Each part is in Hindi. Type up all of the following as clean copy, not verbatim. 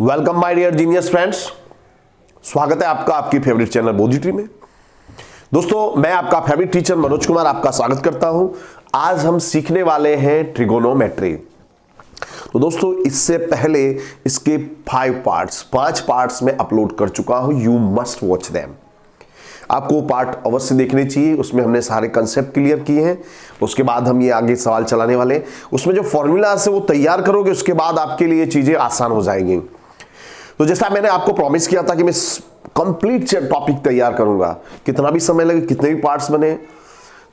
Welcome my dear genius friends, स्वागत है आपका आपकी फेवरेट चैनल बोधिट्री में। दोस्तों, मैं आपका फेवरेट टीचर मनोज कुमार आपका स्वागत करता हूं। आज हम सीखने वाले हैं ट्रिगोनोमेट्री। तो दोस्तों, इससे पहले इसके 5 पार्ट्स में अपलोड कर चुका हूं। You must watch them. आपको पार्ट अवश्य देखने चाहिए। उसमें हमने सारे कंसेप्ट क्लियर किए हैं। उसके बाद हम ये आगे सवाल चलाने वाले हैं। उसमें जो फॉर्मूलाज है वो तैयार करोगे, उसके बाद आपके लिए चीजें आसान हो जाएंगी। तो जैसा मैंने आपको प्रॉमिस किया था कि मैं कंप्लीट टॉपिक तैयार करूंगा, कितना भी समय लगे, कितने भी पार्ट्स बने,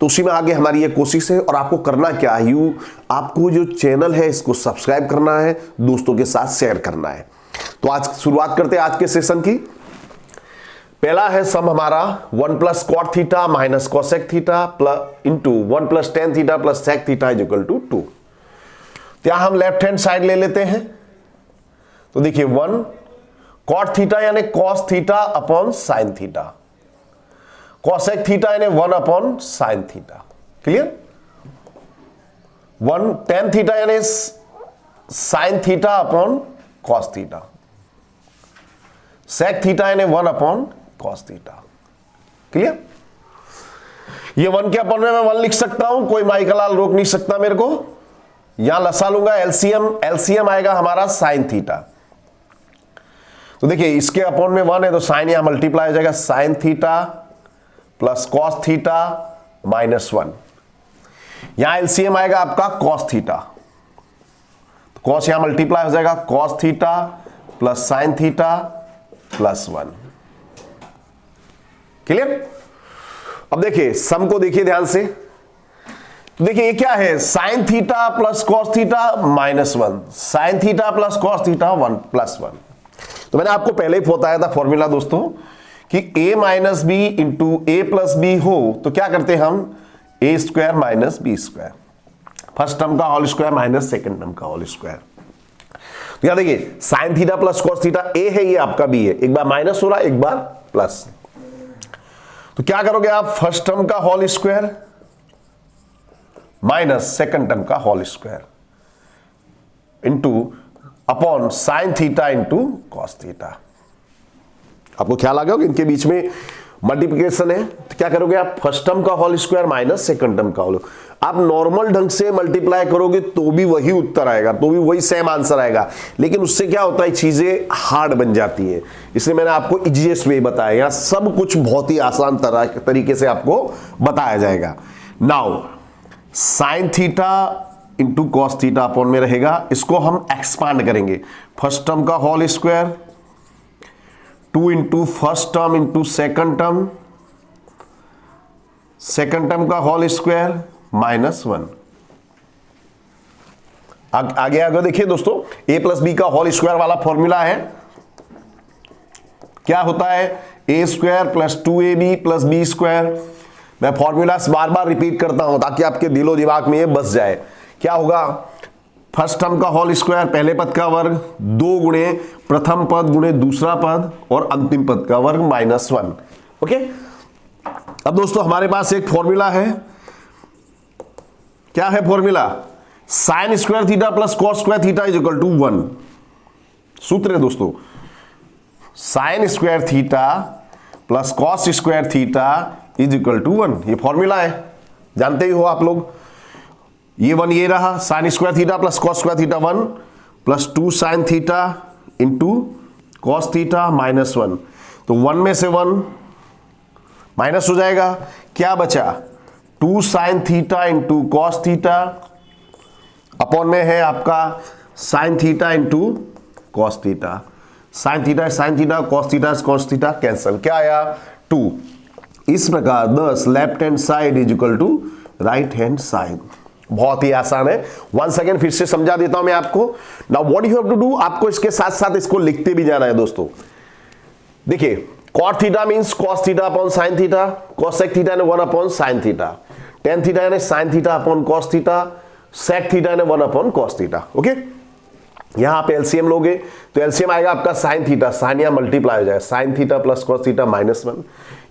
तो उसी में आगे हमारी ये कोशिश है। और आपको करना क्या है, आपको जो चैनल है इसको सब्सक्राइब करना है, दोस्तों के साथ शेयर करना है। तो आज शुरुआत करते हैं आज के सेशन की। पहला है सम हमारा 1 plus cot theta minus cosec theta into 1 plus tan theta plus sec theta is equal to 2। यहां हम लेफ्ट हैंड साइड ले लेते हैं। तो देखिए 1 कॉट थीटा यानी cos theta upon sine theta, cosec theta यानी 1 upon sine theta. Clear? 1 tan theta यानी sine theta upon cos theta, sec theta यानी 1 अपॉन कॉस थीटा। क्लियर? ये 1 के अपॉन में मैं 1 लिख सकता हूं, कोई माइकलाल रोक नहीं सकता मेरे को। यहां लसा लूंगा, एलसीएम आएगा हमारा साइन थीटा। तो देखिए इसके अपॉन में 1 है तो साइन यहां मल्टीप्लाई हो जाएगा, sign theta plus cos theta minus 1। यहां एलसीएम आएगा आपका कॉस थीटा, तो कॉस यहां मल्टीप्लाई हो जाएगा, cos theta plus sine theta plus 1। Clear? अब देखिए सम को देखिए ध्यान से। तो देखिए ये क्या है, sign theta plus cos theta minus 1, sign theta plus cos theta 1 plus 1। तो मैंने आपको पहले ही बताया था फॉर्मूला दोस्तों कि a minus b into a plus b हो तो क्या करते हैं हम, a square minus B square, first term का whole square minus second term का होल स्क्वायर। तो यहां देखिए sine theta plus cos theta a है, ये आपका बी है, एक बार माइनस हो रहा है एक बार प्लस। तो क्या करोगे आप, फर्स्ट टर्म का whole square minus second term का whole square into upon sine theta into cos theta. आपको ख्याल आ गया होगा इनके बीच में मल्टीप्लिकेशन है। तो क्या करोगे आप, फर्स्ट टर्म का whole square minus second term का होल। आप नॉर्मल ढंग से मल्टीप्लाई करोगे तो भी वही उत्तर आएगा, तो भी वही सेम आंसर आएगा, लेकिन उससे क्या होता है, चीजें हार्ड बन जाती है। इसलिए मैंने आपको इजीएस्ट वे बताया, यहां सब कुछ बहुत ही आसान तरीके से आपको बताया जाएगा। Now sine theta into cos theta upon में रहेगा, इसको हम एक्सपांड करेंगे, फर्स्ट टर्म का whole square 2 into first term into second term का होल स्क्वायर माइनस 1। आगे आगे देखिए दोस्तों, a प्लस बी का होल स्क्वायर वाला फॉर्मूला है, क्या होता है, a square plus 2ab plus B square. मैं फॉर्मूला बार बार रिपीट करता हूं ताकि आपके दिलो दिमाग में ये बस जाए। क्या होगा, फर्स्ट टर्म का होल स्क्वायर पहले पद का वर्ग 2 गुणे प्रथम पद गुणे दूसरा पद और अंतिम पद का वर्ग माइनस 1। ओके, अब दोस्तों हमारे पास एक फॉर्मूला है। क्या है formula, sine square theta plus cos square theta is equal to 1। सूत्र है दोस्तों, sine square theta plus cos square theta is equal to 1। ये फॉर्मूला है, जानते ही हो आप लोग। ये 1 ये रहा, sign square theta plus cos square theta 1 plus 2 sine theta into cos theta minus 1। तो 1 में से 1 माइनस हो जाएगा, क्या बचा, 2 sine theta into cos theta upon में है आपका sine theta into cos theta. Sine theta sine theta, cos theta cos theta, cancel, क्या आया 2। इस प्रकार thus left hand side is equal to right hand side. बहुत ही आसान है। वन सेकेंड फिर से समझा देता हूं मैं आपको। Now what you have to do, आपको इसके साथ साथ इसको लिखते भी जाना है दोस्तों। देखिए cot theta means cos theta upon sine theta, cosec theta ने 1 upon sine theta, tan theta यानी sine theta upon cos theta, sec theta ने 1 अपॉन कॉस थीटा। ओके, यहां पे एलसीएम लोगे तो एलसीएम आएगा आपका साइन थीटा, साइन यहां मल्टीप्लाई हो जाएगा, sign theta plus cos theta minus 1,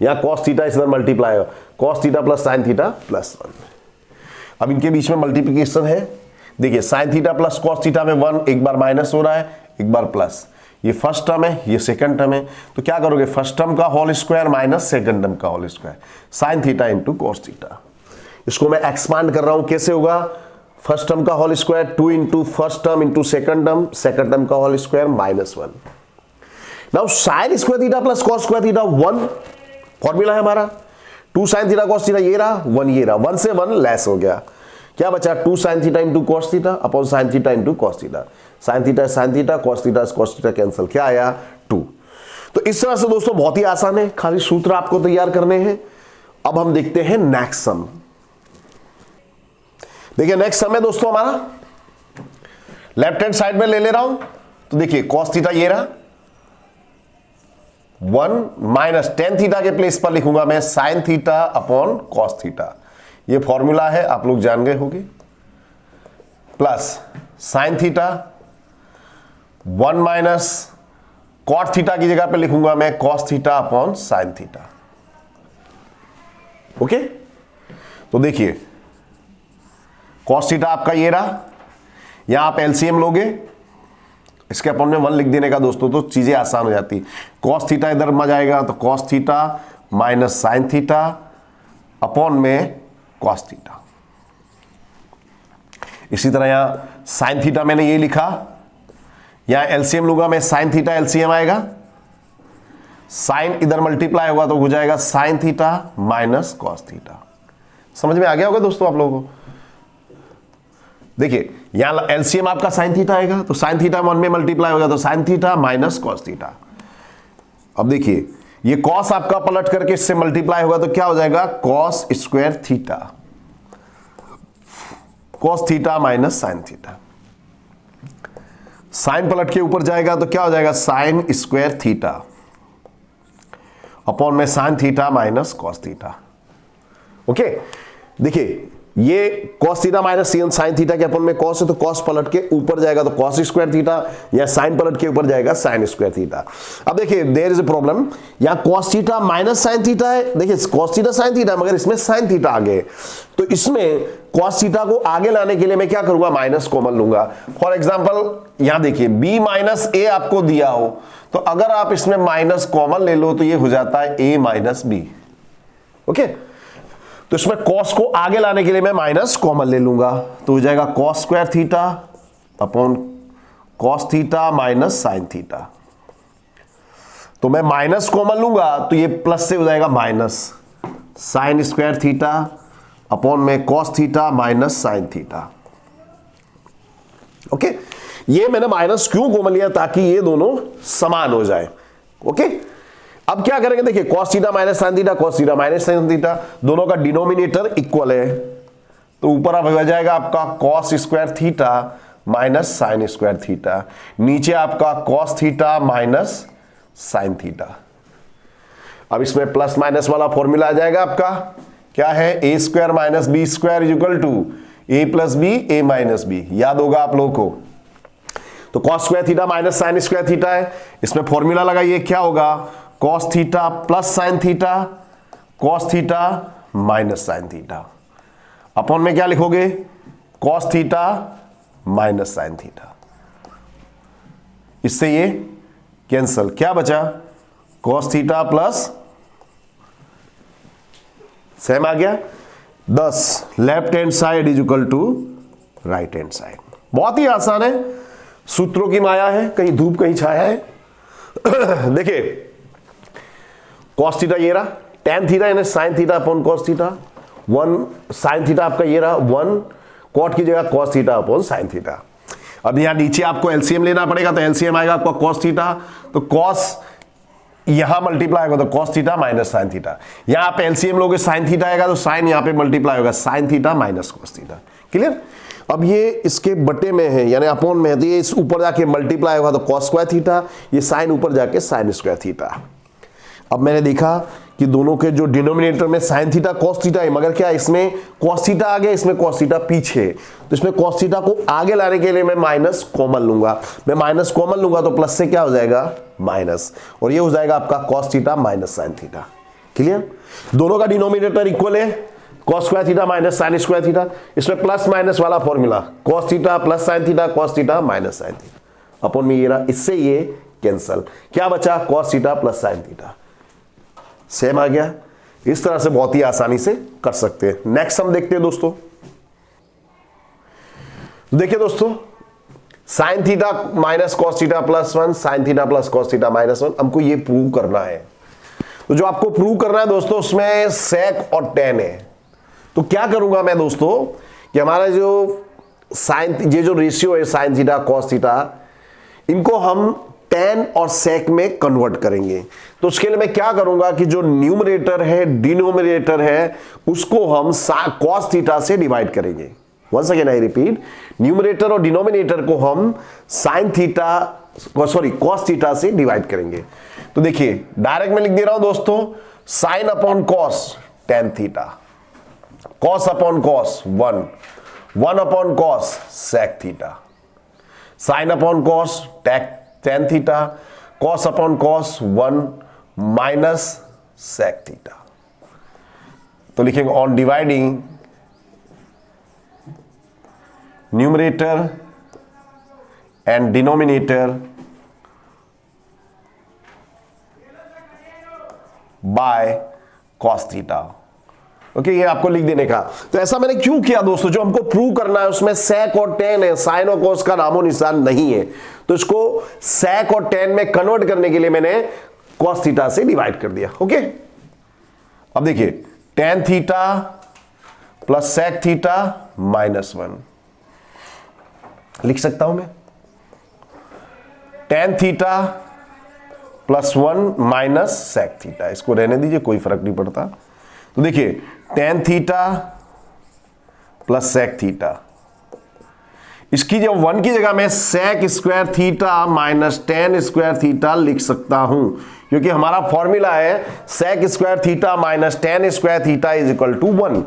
यहां कॉस थीटा इस तरह मल्टीप्लाई होगा, cos theta plus sine theta plus 1। अब इनके बीच में मल्टीप्लिकेशन है, देखिए sine theta plus cos theta में 1 एक बार माइनस हो रहा है एक बार प्लस, ये फर्स्ट टर्म है, ये सेकंड टर्म है, तो क्या करोगे, फर्स्ट टर्म का whole square minus second term का whole square, sine theta into cos theta. इसको मैं एक्सपांड कर रहा हूं, कैसे होगा, फर्स्ट टर्म का whole square 2 into first term into second term का whole square -1। Now sine square theta plus cos square theta 1 formula है हमारा, 2 साइन थीटा कॉस थीटा ये रहा, 1 ये रहा, 1 से 1 लेस हो गया, क्या बचा, 2 sine theta into cos theta upon sine theta into cos theta, sine theta cos theta cancel, क्या आया 2। तो इस तरह से दोस्तों बहुत ही आसान है, खाली सूत्र आपको तैयार करने हैं। अब हम देखते हैं नेक्स्ट सम। देखिए नेक्स्ट सम है दोस्तों हमारा, लेफ्ट हैंड साइड में ले रहा हूं, तो देखिए कॉस थीटा ये रहा 1 माइनस टेन थीटा के प्लेस पर लिखूंगा मैं sine theta upon cos theta, ये फॉर्मूला है आप लोग जान गए होंगे, plus sine theta 1 minus cot theta की जगह पे लिखूंगा मैं cos theta upon sine theta. Okay, तो देखिए कॉस थीटा आपका ये रहा, यहां आप एलसीएम लोगे, इसके अपॉन में 1 लिख देने का दोस्तों, तो चीजें आसान हो जाती। कॉस थीटा इधर में जाएगा तो cos theta minus sine theta upon में कॉस थीटा। इसी तरह यहां साइन थीटा मैंने ये लिखा, यहां एलसीएम लूंगा मैं, साइन थीटा एलसीएम आएगा, साइन इधर मल्टीप्लाई होगा तो हो जाएगा sign theta minus cos theta. समझ में आ गया होगा दोस्तों आप लोगों को। देखिए यहां एलसीएम आपका साइन थीटा आएगा, तो साइन थीटा 1 में मल्टीप्लाई होगा तो sign theta minus cos theta. अब देखिए ये कॉस आपका पलट करके इससे मल्टीप्लाई होगा तो क्या हो जाएगा, cos square theta, cos theta minus sine theta. Sine पलट के ऊपर जाएगा तो क्या हो जाएगा, साइन स्क्वायर थीटा अपॉन में sine theta minus cos theta. Okay, देखिए ये cos theta minus sine theta के अपॉन में कॉस है, तो कॉस पलट के ऊपर जाएगा तो कॉस स्क्वायर थीटा, या साइन पलट के ऊपर जाएगा साइन स्क्वायर थीटा। अब देखिए देयर इज अ प्रॉब्लम, यहां cos theta minus sine theta है, देखिए कॉस थीटा साइन थीटा मगर इसमें साइन थीटा आगे, तो इसमें कॉस थीटा को आगे लाने के लिए मैं क्या करूंगा, माइनस कॉमन लूंगा। फॉर एग्जांपल यहां देखिए b माइनस ए आपको दिया हो, तो अगर आप इसमें माइनस कॉमन ले लो तो ये हो जाता है a माइनस बी। ओके, तो इसमें कॉस को आगे लाने के लिए मैं माइनस कॉमन ले लूंगा, तो हो जाएगा cos square theta upon cos theta minus sine theta. तो मैं माइनस कॉमन लूंगा तो ये प्लस से हो जाएगा minus sine square theta upon में cos theta minus sine theta. Okay, ये मैंने माइनस क्यों कॉमन लिया, ताकि ये दोनों समान हो जाए। ओके, अब क्या करेंगे, देखिए cos theta minus sine theta, cos theta minus sine theta, दोनों का डिनोमिनेटर इक्वल है, तो ऊपर अब हो जाएगा आपका cos square theta minus sine square theta, नीचे आपका cos theta minus sine theta. अब इसमें प्लस माइनस वाला फॉर्मूला आ जाएगा आपका, क्या है, A square minus B square is equal to A plus B A minus B, याद होगा आप लोगों को। तो cos square theta minus sine square theta है, इसमें फॉर्मूला लगाइए, क्या होगा, cos theta plus sine theta cos theta minus sine theta upon में क्या लिखोगे, cos theta minus sine theta. इससे ये कैंसल, क्या बचा, cos थीटा प्लस सेम आ गया 10, left hand side is equal to right hand side. बहुत ही आसान है, सूत्रों की माया है, कहीं धूप कहीं छाया है। देखिए cos थीटा ये रहा, tan थीटा यानी sin theta upon cos theta, 1 sin theta आपका ये रहा, 1 cot की जगह cos theta upon sin theta. अब यहां नीचे आपको एलसीएम लेना पड़ेगा, तो एलसीएम आएगा आपका cos थीटा, तो cos यहां मल्टीप्लाई होगा तो cos theta minus sin theta, यहां पे एलसीएम लोगे sin थीटा आएगा तो sin यहां पे मल्टीप्लाई होगा sin theta minus cos theta. Clear, अब ये इसके बटे में है यानी अपॉन में है, तो ये इस ऊपर जाके मल्टीप्लाई होगा तो cos स्क्वायर थीटा, ये sin ऊपर जाके sin स्क्वायर थीटा। अब मैंने देखा कि दोनों के जो डिनोमिनेटर में साइन थीटा cos थीटा है, मगर क्या इसमें cos थीटा आगे, इसमें cos थीटा पीछे, तो इसमें cos थीटा को आगे लाने के लिए मैं माइनस कॉमन लूंगा, मैं माइनस कॉमन लूंगा तो प्लस से क्या हो जाएगा, माइनस, और ये हो जाएगा आपका cos theta minus sine theta. Clear, दोनों का डिनोमिनेटर इक्वल है, cos square theta minus sine square theta, इसमें प्लस माइनस वाला formula cos theta plus sine theta cos theta minus sine theta. Upon में ये रहा, इससे ये कैंसल, क्या बचा cos theta plus sin theta, same आ गया। इस तरह से बहुत ही आसानी से कर सकते हैं। नेक्स्ट हम देखते हैं दोस्तों, देखिए दोस्तों sin theta minus cos theta plus 1, sin theta plus cos theta minus 1, हमको ये प्रूव करना है। तो जो आपको प्रूव करना है दोस्तों उसमें sec और tan है। तो क्या करूंगा मैं दोस्तों कि हमारा जो sin, ये जो रेशियो है sin थीटा cos थीटा, इनको हम tan और sec में कन्वर्ट करेंगे। तो उसके लिए मैं क्या करूंगा कि जो न्यूमरेटर है डिनोमिनेटर है उसको हम cos थीटा से डिवाइड करेंगे। Once again I repeat, numerator और डिनोमिनेटर को हम sin थीटा cos थीटा से डिवाइड करेंगे। तो देखिए डायरेक्ट में लिख दे रहा हूं दोस्तों, sin upon cos tan theta, cos upon cos 1 upon cos sec theta, sin upon cos tan theta, cos upon cos 1 minus sec theta. तो लिखेंगे on dividing numerator and denominator by cos theta. Okay, ये आपको लिख देने का। तो ऐसा मैंने क्यों किया दोस्तों, जो हमको प्रूव करना है उसमें sec और tan है, sin और cos का नामो निशान नहीं है, तो इसको sec और tan में कन्वर्ट करने के लिए मैंने cos थीटा से डिवाइड कर दिया। ओके, अब देखिए tan theta plus sec theta minus 1 लिख सकता हूं मैं, tan theta plus 1 minus sec theta, इसको रहने दीजिए कोई फर्क नहीं पड़ता। तो देखिए tan theta plus sec theta, इसकी जब 1 की जगह मैं sec square theta minus tan square theta लिख सकता हूं, क्योंकि हमारा फॉर्मूला है sec square theta minus tan square theta is equal to 1।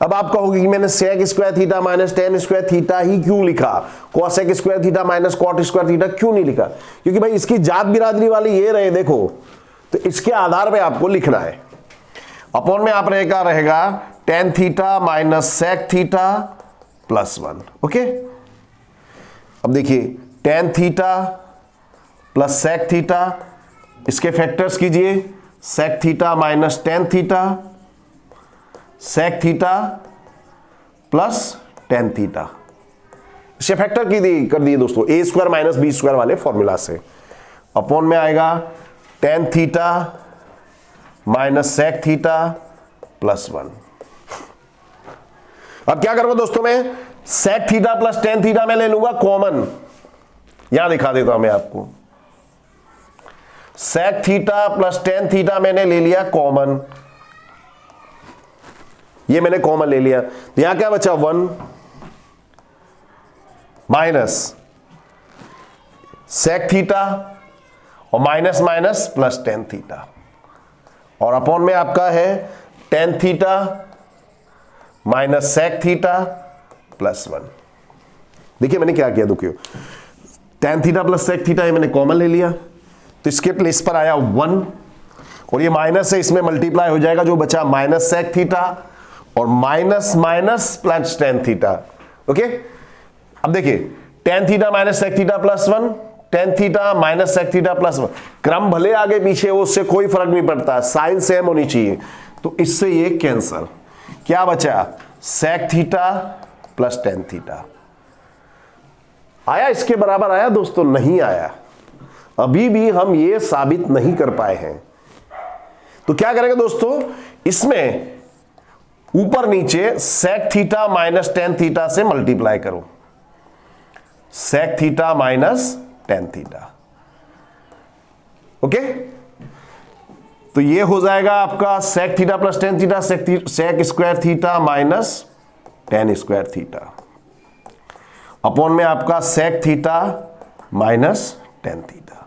अब आप कहोगे कि मैंने sec square theta minus tan square theta ही क्यों लिखा, cosec square theta minus cot square theta क्यों नहीं लिखा, क्योंकि भाई इसकी जात बिरादरी वाले ये रहे देखो, तो इसके आधार पे आपको लिखना है। अपॉन में आप रहेगा tan theta minus sec theta plus 1। Okay, अब देखिए tan theta plus sec theta, इसके फैक्टर्स कीजिए, sec theta minus tan theta, sec theta plus tan theta, इसे फैक्टर कर दिए दोस्तों a square minus B square वाले फॉर्मूला से। अपॉन में आएगा tan theta minus sec theta plus 1। अब क्या करूंगा दोस्तों, मैं sec theta plus tan theta में ले लूंगा कॉमन, यहां दिखा देता हूं मैं आपको, sec theta plus tan theta मैंने ले लिया कॉमन, ये मैंने कॉमन ले लिया, तो यहां क्या बचा 1 माइनस sec थीटा और minus minus plus tan theta, और अपॉन में आपका है tan theta minus sec theta plus 1। देखिए मैंने क्या किया, देखिए tan theta plus sec theta ये मैंने कॉमन ले लिया, तो इसके प्लेस पर आया 1 और ये माइनस से इसमें मल्टीप्लाई हो जाएगा, जो बचा माइनस sec थीटा और minus minus plus tan theta. Okay, अब देखिए tan theta minus sec theta plus 1, tan theta minus sec theta plus 1, क्रम भले आगे पीछे हो उससे कोई फर्क नहीं पड़ता, साइन सेम होनी चाहिए, तो इससे ये कैंसल, क्या बचा sec theta plus tan theta. आया इसके बराबर आया दोस्तों, नहीं आया, अभी भी हम ये साबित नहीं कर पाए हैं। तो क्या करेंगे दोस्तों, इसमें ऊपर नीचे sec theta minus tan theta से मल्टीप्लाई करो, sec theta minus tan theta. Okay, तो ये हो जाएगा आपका sec theta plus tan theta, sec square theta minus tan square theta, upon में आपका sec theta minus tan theta.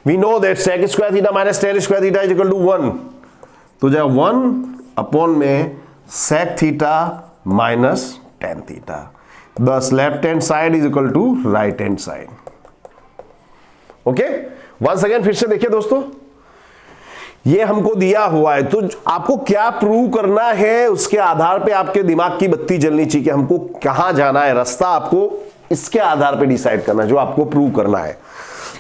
We know that sec square theta minus tan square theta is equal to 1, तो जब 1 अपॉन में sec theta minus tan theta, thus left hand side is equal to right hand side. Okay, once again फिर से देखिए दोस्तों, ये हमको दिया हुआ है, तो आपको क्या प्रूव करना है उसके आधार पे आपके दिमाग की बत्ती जलनी चाहिए कि हमको कहां जाना है, रास्ता आपको इसके आधार पे डिसाइड करना है जो आपको प्रूव करना है।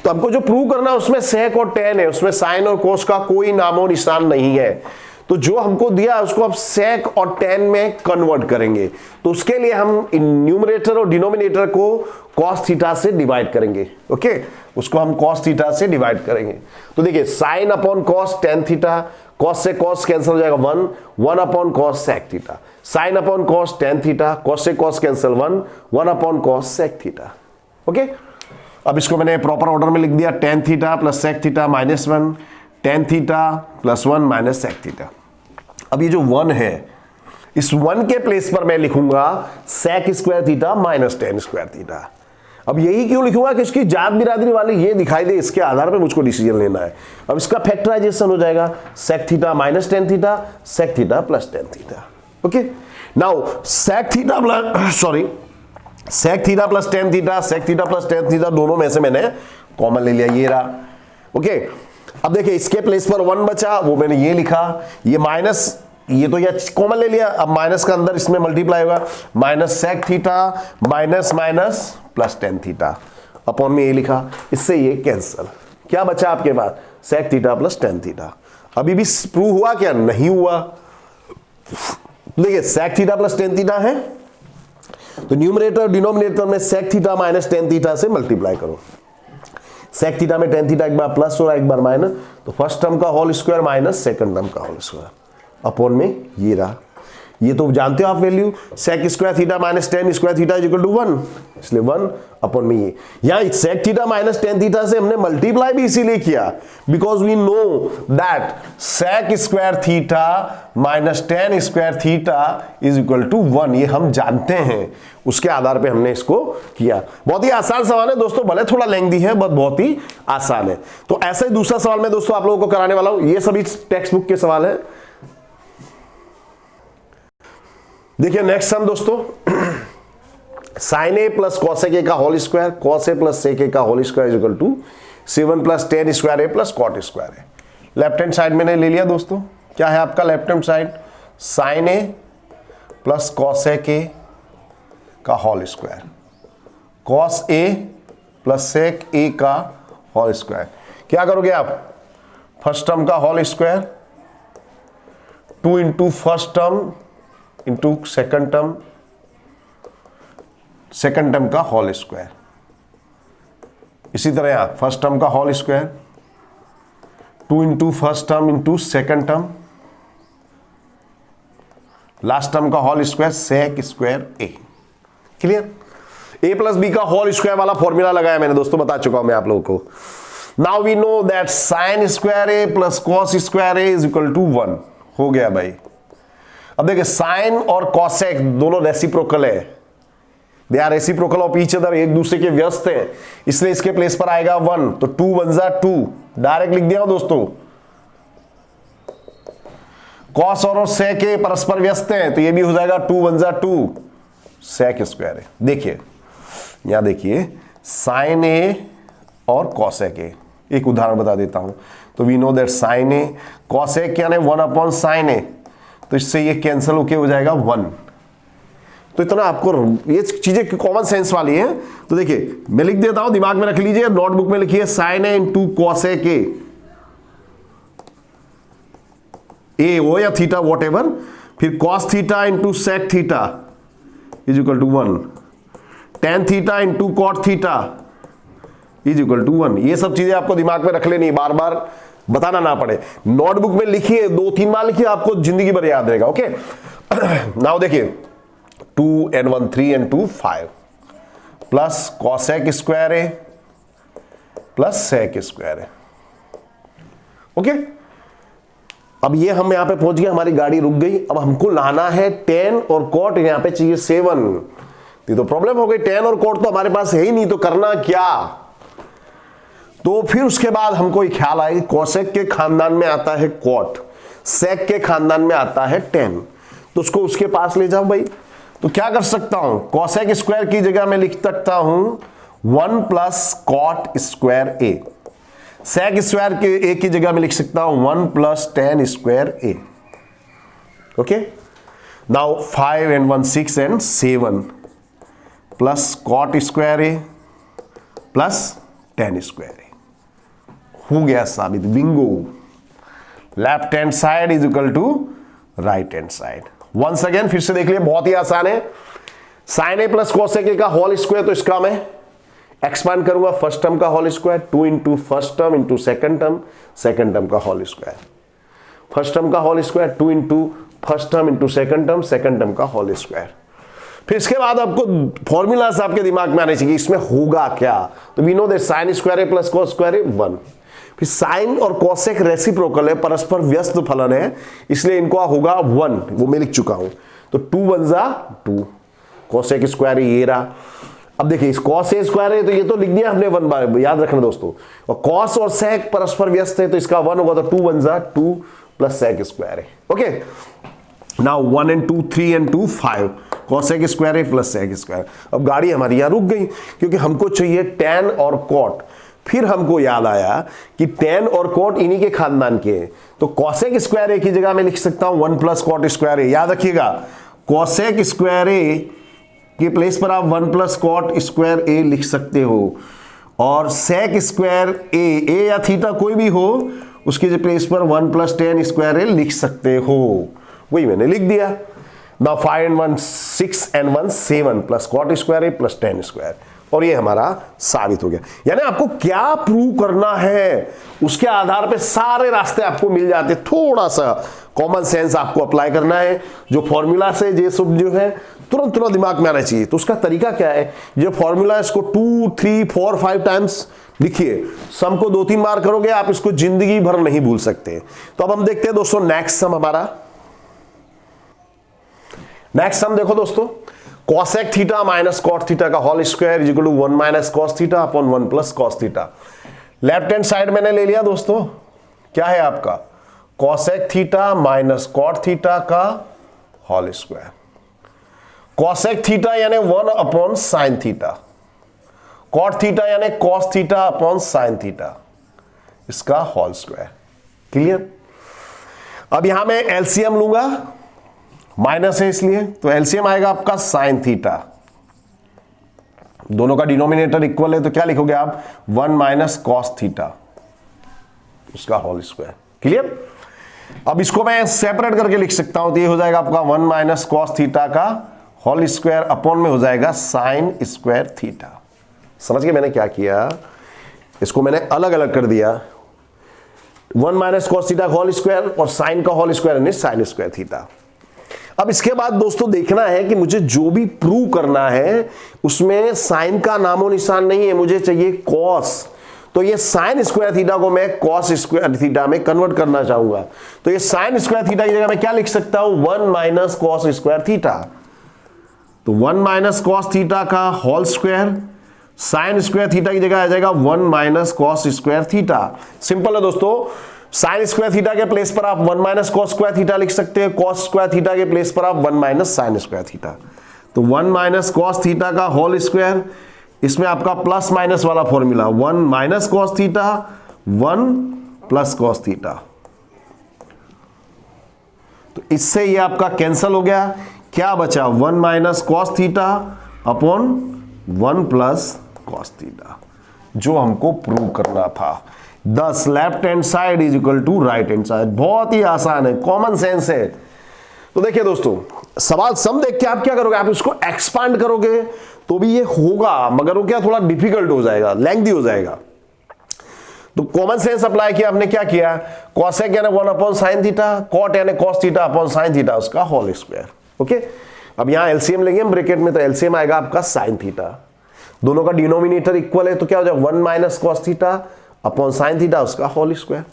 तो आपको जो प्रूव करना है उसमें सेक और टेन है, उसमें साइन और कोस का कोई नामो निशान नहीं है। तो जो हमको दिया उसको अब सेक और टेन में कन्वर्ट करेंगे। तो उसके लिए हम न्यूमरेटर और डिनोमिनेटर को कॉस थीटा से डिवाइड करेंगे। ओके, उसको हम कॉस थीटा से डिवाइड करेंगे। तो देखिए sine upon cos tan theta, cos से कॉस कैंसिल हो जाएगा 1, 1 upon cos sec theta, sine upon cos tan theta, cos से cos cancel 1, 1 upon cos sec theta. Okay, अब इसको मैंने प्रॉपर ऑर्डर में लिख दिया, tan theta plus sec theta minus 1, tan theta plus 1 minus sec theta. अब ये जो 1 है, इस 1 के प्लेस पर मैं लिखूंगा sec square theta minus tan square theta. अब यही क्यों लिखूंगा कि इसकी जात बिरादरी वाले ये दिखाई दे, इसके आधार पर मुझको डिसीजन लेना है। अब इसका फैक्टराइजेशन हो जाएगा sec theta minus tan theta, sec theta plus tan theta. Okay, now sec theta plus tan theta, sec theta plus tan theta, दोनों में से मैंने कॉमन ले लिया, ये रहा। ओके, अब देखिए इसके प्लेस पर 1 बचा, वो मैंने ये लिखा, ये माइनस, ये तो ये कॉमन ले लिया। अब माइनस का अंदर इसमें मल्टीप्लाई होगा, minus sec theta minus minus plus tan theta, upon में ये लिखा, इससे ये कैंसल। क्या बचा आपके पास, sec theta plus tan theta. अभी भी प्रूव हुआ क्या, नहीं हुआ। देखिए sec theta plus tan theta है, तो न्यूमरेटर और डिनोमिनेटर में sec theta minus tan theta से मल्टीप्लाई करो। सेक थीटा में टेन थीटा एक बार प्लस हो रहा है एक बार माइनस, तो फर्स्ट टर्म का whole square minus second term का होल स्क्वायर, अपॉन में ये रहा। ये तो जानते हो आप value, sec square theta minus tan square theta is equal to 1, इसलिए 1 अपॉन में ये। यहां sec theta minus tan theta से हमने मल्टीप्लाई भी इसीलिए किया because we know that sec square theta minus tan square theta is equal to 1, ये हम जानते हैं, उसके आधार पे हमने इसको किया। बहुत ही आसान सवाल है दोस्तों, भले थोड़ा लेंथी है बट बहुत ही आसान है। तो ऐसा ही दूसरा सवाल मैं दोस्तों आप लोगों को कराने वाला हूं, ये सभी टेक्स्ट बुक के सवाल है। देखिए नेक्स्ट सम दोस्तों, sine A plus cos A का whole square, cos A plus sec A का whole square is equal to 7 plus tan square A plus cot square A. Left hand side मैंने ले लिया दोस्तों, क्या है आपका left hand side, sine A plus cos A का whole square, cos A plus sec A का होल स्क्वायर। क्या करोगे आप, फर्स्ट टर्म का whole square 2 into first term into second term का होल स्क्वायर। इसी तरह यहां फर्स्ट टर्म का whole square 2 into first term into second term, last term का whole square sec square A. Clear, A plus B का होल स्क्वायर वाला फॉर्मूला लगाया मैंने दोस्तों, बता चुका हूं मैं आप लोगों को। Now we know that sine square A plus cos square A is equal to 1 हो गया भाई। अब देखिए साइन और कॉसेक दोनों रेसिप्रोकल है, they are reciprocal of each other, एक दूसरे के व्यस्त है, इसलिए इसके प्लेस पर आएगा 1, तो 2 1 जा 2, डायरेक्ट लिख दिया दोस्तों। कॉस और सेक ए परस्पर व्यस्त हैं, तो ये भी हो जाएगा 2 1 जा 2 सेक स्क्वायर है। देखिए यहां देखिए साइन ए और कॉसेक ए, एक उदाहरण बता देता हूं। तो we know that sine A cosec यानी 1 अपॉन साइन ए, तो इससे ये कैंसिल होके हो जाएगा 1। तो इतना आपको ये चीजें कॉमन सेंस वाली है। तो देखिए मैं लिख देता हूं, दिमाग में रख लीजिए, नोटबुक में लिखिए sine A into cosec A हो या थीटा वॉट एवर, फिर cos theta into sec theta is equal to 1, tan theta into cot theta is equal to 1। ये सब चीजें आपको दिमाग में रख लेनी, बार बार बताना ना पड़े। नोटबुक में लिखिए, 2-3 बार लिखिए, आपको जिंदगी भर याद रहेगा। ओके, नाउ देखिए 2 and 1 3 and 2 5 plus cosec square A plus sec square A. Okay, अब ये हम यहां पे पहुंच गए, हमारी गाड़ी रुक गई। अब हमको लाना है 10 और कॉट, यहां पे चाहिए 7। ये तो प्रॉब्लम हो गई, 10 और कॉट तो हमारे पास है ही नहीं, तो करना क्या। तो फिर उसके बाद हमको एक ख्याल आया कि कोसेक के खानदान में आता है कॉट, सेक के खानदान में आता है 10, तो उसको उसके पास ले जाओ भाई। तो क्या कर सकता हूं, कोसेक स्क्वायर की जगह मैं लिख सकता हूं 1 plus cot square A, sec square के ए की जगह में लिख सकता हूं 1 plus tan square A. Okay, now 5 and 1 6 and 7 plus cot square A plus tan square A. हो गया साबित, bingo. Left hand side is equal to right hand side. Once again फिर से देख लिया, बहुत ही आसान है। Sine A plus cosec A का होल स्क्वायर, तो इसका मैं एक्सपांड करूंगा फर्स्ट टर्म का whole square, 2 into first term into second term का होल स्क्वायर। फर्स्ट टर्म का whole square 2 into first term into second term का होल स्क्वायर। फिर इसके बाद आपको फॉर्मूला से आपके दिमाग में आने चाहिए इसमें होगा क्या। तो we know that sine square A plus cos square A 1। फिर साइन और कोसेक रेसिप्रोकल है, परस्पर व्यस्त फलन है, इसलिए इनको होगा 1, वो मैं लिख चुका हूं। तो 2 1 जा 2, कोसेक स्क्वायर ये रहा। अब देखिए इस कॉस ए स्क्वायर है तो ये तो लिख दिया हमने 1 बार, याद रखना दोस्तों। और कॉस और सेक परस्पर व्यस्त है तो इसका 1 होगा, तो 2 1 जा 2 प्लस सेक स्क्वायर है। Okay, now 1 and 2 3 and 2 5 cosec square है प्लस सेक स्क्वायर। अब गाड़ी हमारी यहां रुक गई क्योंकि हमको चाहिए टेन और कॉट। फिर हमको याद आया कि टेन और कॉट इन्हीं के खानदान के हैं, तो कोसेक स्क्वायर ए की जगह मैं लिख सकता हूं 1 प्लस कॉट स्क्वायर ए। याद रखिएगा, कोसेक स्क्वायर ए के प्लेस पर आप 1 प्लस कॉट स्क्वायर ए लिख सकते हो, और सेक स्क्वायर ए या थीटा कोई भी हो उसके प्लेस पर 1 प्लस टेन स्क्वायर ए लिख सकते हो। वही मैंने लिख दिया। Now 5 and 1 6 and 1 7 plus cot square A plus tan square, और ये हमारा साबित हो गया। यानी आपको क्या प्रूव करना है उसके आधार पे सारे रास्ते आपको मिल जाते। थोड़ा सा कॉमन सेंस आपको अप्लाई करना है, जो फॉर्मूला से ये सब जो है तुरंत दिमाग में आना चाहिए। तो उसका तरीका क्या है, जो फॉर्मूला इसको 2 3 4 5 टाइम्स लिखिए, सम को 2-3 बार करोगे आप इसको जिंदगी भर नहीं भूल सकते। तो अब हम देखते हैं दोस्तों नेक्स्ट सम हमारा। नेक्स्ट सम देखो दोस्तों, cosec theta minus cot theta का whole square is equal to 1 minus cos theta upon 1 plus cos theta. Left hand side मैंने ले लिया दोस्तों, क्या है आपका cosec theta minus cot theta का होल स्क्वायर। कॉसेक थीटा यानी 1 upon sine theta, cot theta यानी cos theta upon sine theta, इसका होल स्क्वायर। क्लियर। अब यहां मैं एलसीएम लूंगा, माइनस है इसलिए, तो एलसीएम आएगा आपका साइन थीटा। दोनों का डिनोमिनेटर इक्वल है तो क्या लिखोगे आप 1 माइनस कॉस थीटा, उसका होल स्क्वायर। क्लियर। अब इसको मैं सेपरेट करके लिख सकता हूं, तो ये हो जाएगा आपका 1 माइनस कॉस थीटा का होल स्क्वायर अपॉन में हो जाएगा साइन स्क्वायर थीटा। समझ गए मैंने क्या किया, इसको मैंने अलग अलग कर दिया। 1 माइनस कॉस थीटा का होल स्क्वायर और साइन का होल स्क्वायर यानी साइन स्क्वायर थीटा। अब इसके बाद दोस्तों देखना है कि मुझे जो भी प्रूव करना है उसमें साइन का नामो निशान नहीं है, मुझे चाहिए कॉस। तो ये साइन स्क्वायर थीटा को मैं कॉस स्क्वायर थीटा में कन्वर्ट करना चाहूंगा, तो ये साइन स्क्वायर थीटा की जगह मैं क्या लिख सकता हूं 1 माइनस कॉस स्क्वायर थीटा। तो 1 माइनस कॉस थीटा का whole square, sine square theta की जगह आ जाएगा 1 minus cos square theta. Simple है दोस्तों, साइन स्क्वायर थीटा के प्लेस पर आप 1 माइनस कॉस स्क्वायर थीटा लिख सकते हैं, कॉस स्क्वायर थीटा के प्लेस पर आप 1 माइनस साइन स्क्वायर थीटा। तो 1 माइनस कॉस थीटा का होल स्क्वायर, इसमें आपका प्लस माइनस वाला formula 1 minus cos theta 1 plus cos theta, तो इससे ये आपका कैंसिल हो गया। क्या बचा 1 minus cos theta upon 1 plus cos theta, जो हमको प्रूव करना था। Thus left hand side is equal to right hand side. बहुत ही आसान है, कॉमन सेंस है। तो देखिए दोस्तों, सवाल सम देख के आप क्या करोगे, आप इसको एक्सपांड करोगे तो भी ये होगा, मगर वो क्या थोड़ा डिफिकल्ट हो जाएगा, लेंथी हो जाएगा। तो कॉमन सेंस अप्लाई किया, हमने क्या किया, कॉसेक यानी 1 अपॉन साइन थीटा, कॉट यानी cos theta upon sine theta, उसका होल स्क्वायर। ओके, अब यहां एलसीएम लेंगे हम ब्रैकेट में, तो एलसीएम आएगा आपका साइन थीटा। दोनों का डिनोमिनेटर इक्वल है तो क्या हो जाएगा 1 minus cos theta upon sine theta, उसका होल स्क्वायर।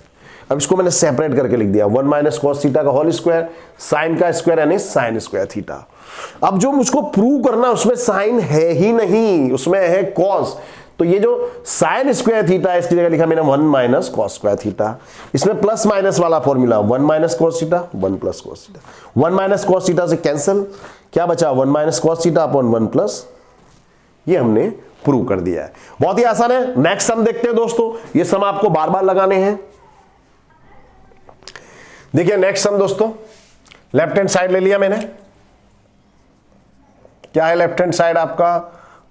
अब इसको मैंने सेपरेट करके लिख दिया 1 माइनस कॉस थीटा का होल स्क्वायर, साइन का स्क्वायर यानी साइन स्क्वायर थीटा। अब जो मुझको प्रूव करना उसमें साइन है ही नहीं, उसमें है कॉस। तो ये जो साइन स्क्वायर थीटा है इसकी जगह लिखा मैंने 1 माइनस कॉस स्क्वायर थीटा। इसमें प्लस माइनस वाला formula 1 minus cos theta 1 plus cos theta. 1 minus cos theta से कैंसिल, क्या बचा 1 minus cos theta upon 1 plus, ये हमने प्रूव कर दिया है। बहुत ही आसान है। नेक्स्ट सम देखते हैं दोस्तों, ये सम आपको बार बार लगाने हैं। देखिए नेक्स्ट सम दोस्तों, लेफ्ट हैंड साइड ले लिया मैंने, क्या है लेफ्ट हैंड साइड आपका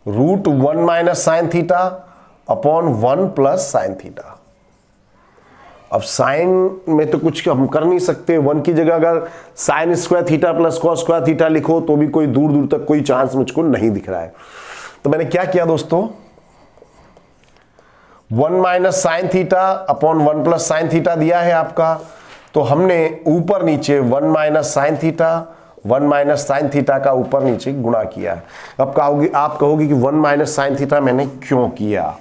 root 1 minus sine theta upon 1 plus sine theta. अब साइन में तो कुछ हम कर नहीं सकते, 1 की जगह अगर sign square theta plus cos square theta लिखो तो भी कोई दूर दूर तक कोई चांस मुझको नहीं दिख रहा है। तो मैंने क्या किया दोस्तों, 1 minus sine theta upon 1 plus sine theta दिया है आपका, तो हमने ऊपर नीचे 1 minus sine theta 1 minus sine theta का ऊपर नीचे गुणा किया। अब आप कहोगे कि 1 माइनस साइन थीटा मैंने क्यों किया।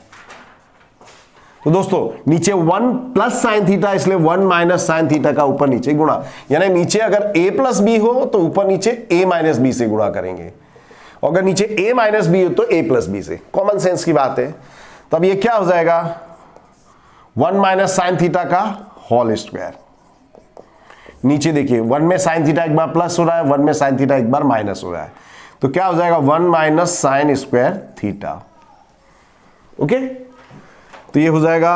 तो दोस्तों नीचे 1 प्लस साइन थीटा, इसलिए 1 माइनस साइन थीटा का ऊपर नीचे गुणा, यानी नीचे अगर a प्लस बी हो तो ऊपर नीचे a माइनस बी से गुणा करेंगे, और अगर नीचे a माइनस बी हो तो a प्लस बी से। कॉमन सेंस की बात है। तब ये क्या हो जाएगा, 1 माइनस साइन थीटा का होल स्क्वायर। नीचे देखिए 1 में साइन थीटा एक बार प्लस हो रहा है, 1 में साइन थीटा एक बार माइनस हो रहा है, तो क्या हो जाएगा 1 minus sine square theta. Okay, तो ये हो जाएगा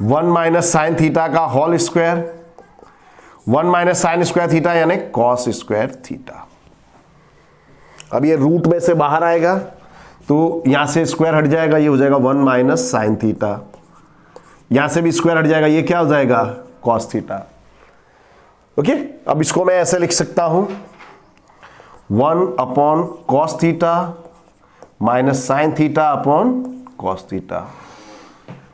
1 माइनस साइन थीटा का whole square, 1 minus sine square theta यानी कॉस स्क्वायर थीटा। अब ये रूट में से बाहर आएगा तो यहां से स्क्वायर हट जाएगा, ये हो जाएगा 1 माइनस साइन थीटा, यहां से भी स्क्वायर हट जाएगा, ये क्या हो जाएगा कॉस थीटा। ओके, अब इसको मैं ऐसे लिख सकता हूं 1 upon cos theta minus sine theta upon cos theta.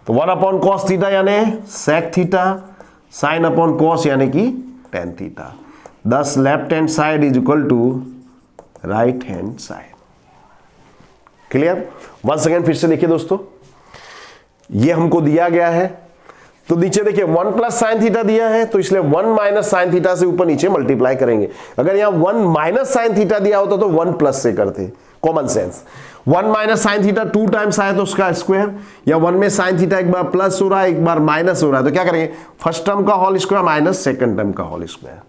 तो 1 अपॉन कॉस थीटा यानी sec theta, sine upon cos यानी कि tan theta. Thus left hand side is equal to right hand side. Clear. Once again फिर से देखिए दोस्तों, ये हमको दिया गया है, तो नीचे देखिए 1 प्लस साइन थीटा दिया है, तो इसलिए 1 माइनस साइन थीटा से ऊपर नीचे मल्टीप्लाई करेंगे। अगर यहां 1 माइनस साइन थीटा दिया होता तो 1 प्लस से करते, common sense. 1 minus sine theta 2 times आया तो उसका स्क्वायर, या 1 में साइन थीटा एक बार प्लस हो रहा है एक बार माइनस हो रहा है, तो क्या करेंगे फर्स्ट टर्म का whole square minus second term का होल स्क्वायर।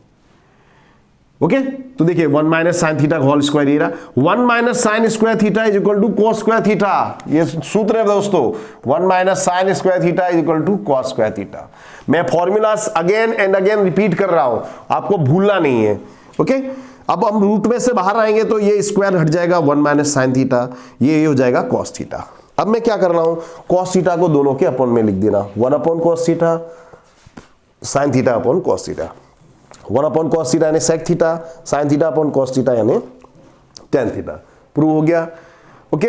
ओके, तो देखिए 1 माइनस साइन थीटा का होल स्क्वायर ये रहा, 1 minus sine square theta is equal to cos square theta. ये सूत्र है दोस्तों, 1 minus sine square theta is equal to cos square theta. मैं formulas again and again repeat कर रहा हूं, आपको भूलना नहीं है। ओके, अब हम रूट में से बाहर आएंगे तो ये स्क्वायर हट जाएगा 1 माइनस साइन थीटा, ये हो जाएगा कॉस थीटा। अब मैं क्या कर रहा हूं, कॉस थीटा को दोनों के अपॉन में लिख देना, 1 upon cos theta sine theta upon cos theta. 1 upon cos theta यानी sec theta, sine theta upon cos theta यानी टेन थीटा। प्रूव हो गया। ओके,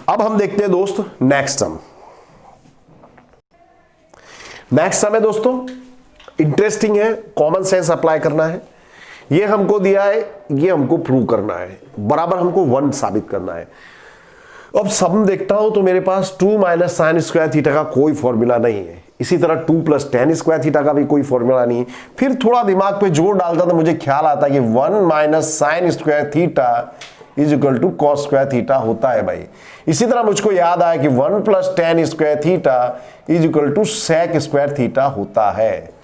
अब हम देखते हैं दोस्त नेक्स्ट सम। नेक्स्ट सम है दोस्तों, इंटरेस्टिंग है, कॉमन सेंस अप्लाई करना है। ये हमको दिया है, ये हमको प्रूव करना है, बराबर हमको 1 साबित करना है। अब सम देखता हूं तो मेरे पास 2 माइनस साइन स्क्वायर थीटा का कोई फॉर्मूला नहीं है, इसी तरह 2 प्लस टेन स्क्वायर थीटा का भी कोई फॉर्मूला नहीं है। फिर थोड़ा दिमाग पे जोर डालता तो मुझे ख्याल आता कि 1 minus sine square theta is equal to cos square theta होता है भाई। इसी तरह मुझको याद आया कि 1 plus tan square theta is equal to sec square theta होता है।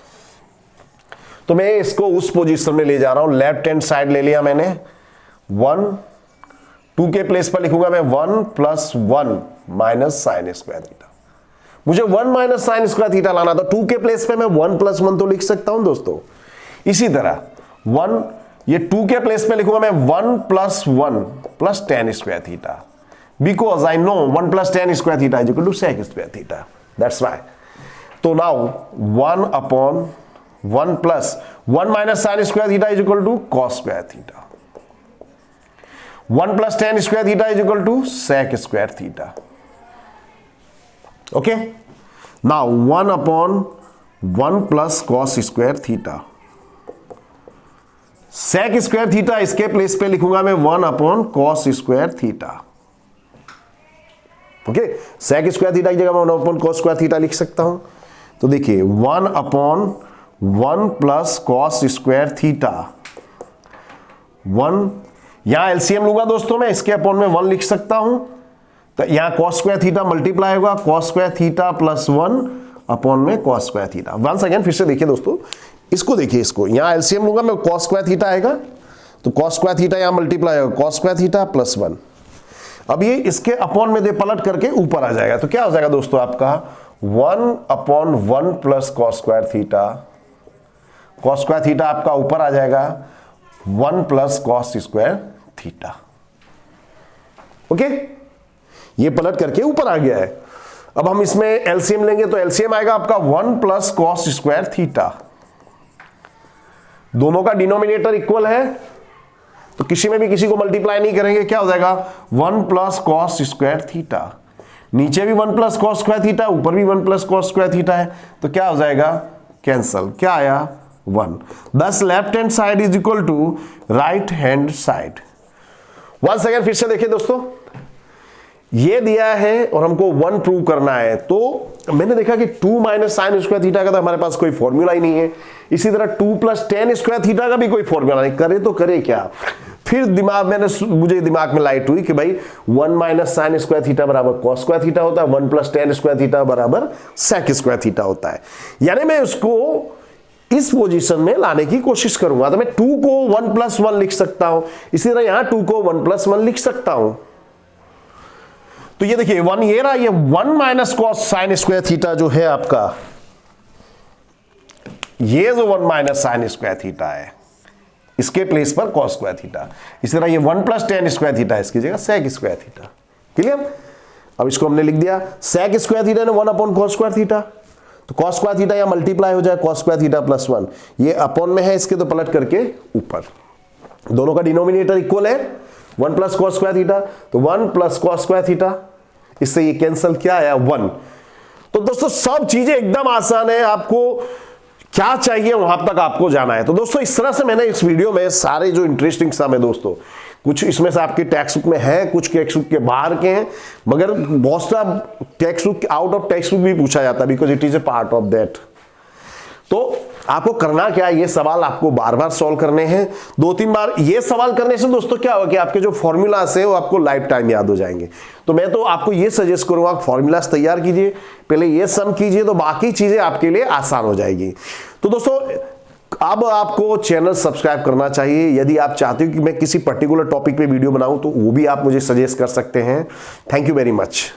तो मैं इसको उस पोजीशन में ले जा रहा हूं, लेफ्ट हैंड साइड ले लिया मैंने, 1 2 के प्लेस पर लिखूंगा मैं 1 plus 1 minus sine square theta. मुझे 1 माइनस साइन स्क्वायर थीटा लाना था, 2 के प्लेस पे मैं 1 प्लस 1 तो लिख सकता हूं दोस्तों। इसी तरह 1 ये 2 के प्लेस पे लिखूंगा मैं 1 plus 1 plus tan square theta, because I know 1 plus tan square theta is equal to sec square theta, that's why. तो now 1 upon 1 plus 1 minus sine square theta is equal to cos square theta, 1 plus tan square theta is equal to sec square theta. Okay, now 1 upon 1 plus cos square theta, sec square theta इसके प्लेस पे लिखूंगा मैं 1 upon cos square theta. Okay, sec square theta की जगह मैं 1 अपॉन कॉस स्क्वायर थीटा लिख सकता हूं। तो देखिए 1 upon 1 plus cos square theta, 1 यहां एलसीएम लूंगा दोस्तों मैं, इसके अपॉन में 1 लिख सकता हूं, तो यहां कॉस स्क्वायर थीटा मल्टीप्लाई होगा, cos square theta plus 1 upon में cos square theta. Once again फिर से देखिए दोस्तों, इसको देखिए, इसको यहां एलसीएम लूंगा मैं, कॉस स्क्वायर थीटा आएगा, तो कॉस स्क्वायर थीटा यहां मल्टीप्लाई होगा, कॉस स्क्वायर थीटा प्लस 1। अब ये इसके अपॉन में दे पलट करके ऊपर आ जाएगा, तो क्या हो जाएगा दोस्तों आपका 1 upon 1 plus cos square theta, cos square theta आपका ऊपर आ जाएगा 1 plus cos square theta. Okay, ये पलट करके ऊपर आ गया है। अब हम इसमें एलसीएम लेंगे तो एलसीएम आएगा आपका 1 प्लस कॉस स्क्वायर थीटा। दोनों का डिनोमिनेटर इक्वल है तो किसी में भी किसी को मल्टीप्लाई नहीं करेंगे, क्या हो जाएगा 1 प्लस कॉस स्क्वायर थीटा। नीचे भी 1 प्लस कॉस स्क्वायर थीटा, ऊपर भी 1 प्लस कॉस स्क्वायर थीटा है तो क्या हो जाएगा कैंसल, क्या आया 1। Thus left hand side is equal to right hand side. Once again फिर से देखिए दोस्तों, ये दिया है और हमको 1 प्रूव करना है, तो मैंने देखा कि 2 माइनस साइन स्क्वायर थीटा का तो हमारे पास कोई फॉर्मूला ही नहीं है। इसी तरह 2 प्लस टेन स्क्वायर थीटा का भी कोई फॉर्मूला नहीं, करे तो करे क्या। फिर मुझे दिमाग में लाइट हुई कि भाई 1 माइनस साइन स्क्वायर थीटा बराबर कॉस स्क्वायर थीटा होता है, 1 प्लस टेन स्क्वायर थीटा बराबर सेक स्क्वायर थीटा होता है। यानी मैं उसको इस पोजीशन में लाने की कोशिश करूंगा, तो मैं 2 को 1 प्लस 1 लिख सकता हूं, इसी तरह यहां 2 को 1 प्लस 1 लिख सकता हूं। तो ये देखिए 1 ये रहा, ये 1 minus cos sine square theta जो है आपका, ये जो 1 माइनस साइन स्क्वायर थीटा है इसके प्लेस पर कॉस स्क्वायर थीटा। इसी तरह ये 1 प्लस टेन स्क्वायर थीटा, इसकी जगह सेक स्क्वायर थीटा। क्लियर। अब इसको हमने लिख दिया सेक स्क्वायर थीटा ने 1 अपॉन कॉस स्क्वायर थीटा, तो कॉस स्क्वायर थीटा या मल्टीप्लाई हो जाए कॉस स्क्वायर थीटा प्लस 1, ये अपॉन में है इसके तो पलट करके ऊपर। दोनों का डिनोमिनेटर इक्वल है 1 प्लस कॉस स्क्वायर थीटा, तो 1 प्लस कॉस स्क्वायर थीटा, इससे ये कैंसिल, क्या आया 1। तो दोस्तों सब चीजें एकदम आसान है, आपको क्या चाहिए वहां तक आपको जाना है। तो दोस्तों इस तरह से मैंने इस वीडियो में सारे जो इंटरेस्टिंग सम है दोस्तों, कुछ इसमें से आपके टेक्स्ट बुक में है, कुछ टेक्स्ट बुक के बाहर के हैं, मगर बहुत सा text book out of text book भी पूछा जाता है, because it is a part of that. तो आपको करना क्या है, ये सवाल आपको बार बार सॉल्व करने हैं, 2-3 बार। ये सवाल करने से दोस्तों क्या होगा कि आपके जो फॉर्मूलास है वो आपको लाइफ टाइम याद हो जाएंगे। तो मैं तो आपको ये सजेस्ट करूंगा फॉर्मूलास तैयार कीजिए, पहले ये सम कीजिए, तो बाकी चीजें आपके लिए आसान हो जाएगी। तो दोस्तों अब आपको चैनल सब्सक्राइब करना चाहिए। यदि आप चाहते हो कि मैं किसी पर्टिकुलर टॉपिक पे वीडियो बनाऊं तो वो भी आप मुझे सजेस्ट कर सकते हैं। Thank you very much.